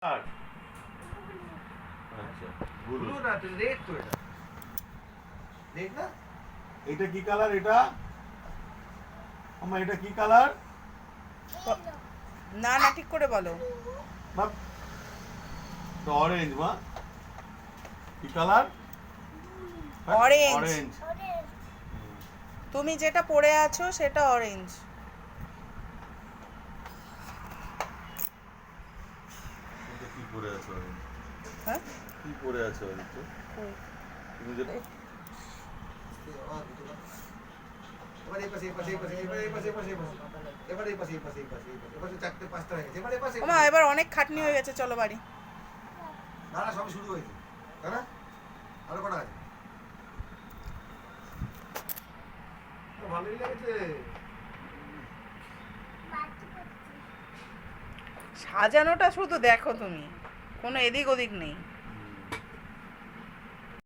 আর আচ্ছা ব্লু না তো রেড তো এটা রেড না এটা কি কালার এটা এটা কি কালার না না ঠিক করে বলো। মা অরেঞ্জ মা কি কালার অরেঞ্জ। অরেঞ্জ তুমি যেটা পরে আছো সেটা অরেঞ্জ। এটা কি পরে আছো অরেঞ্জ হ্যাঁ কি পরে আছো অরেঞ্জ তুমি যেটা এবার এই পাশে এই পাশে এই পাশে এবার এই পাশে এই পাশে এবার এই পাশে এই পাশে এই পাশে এবার চারটে পাঁচটা হয়ে গেছে এবার এই পাশে ওমা এবার অনেক খাটনি হয়ে গেছে, চলো বাড়ি। না না সব শুরু হয়েছে তাই না আরো কটা আছে ভালোই লাগছে সাজানোটা শুধু দেখো তুমি, কোনো এদিক ওদিক নেই।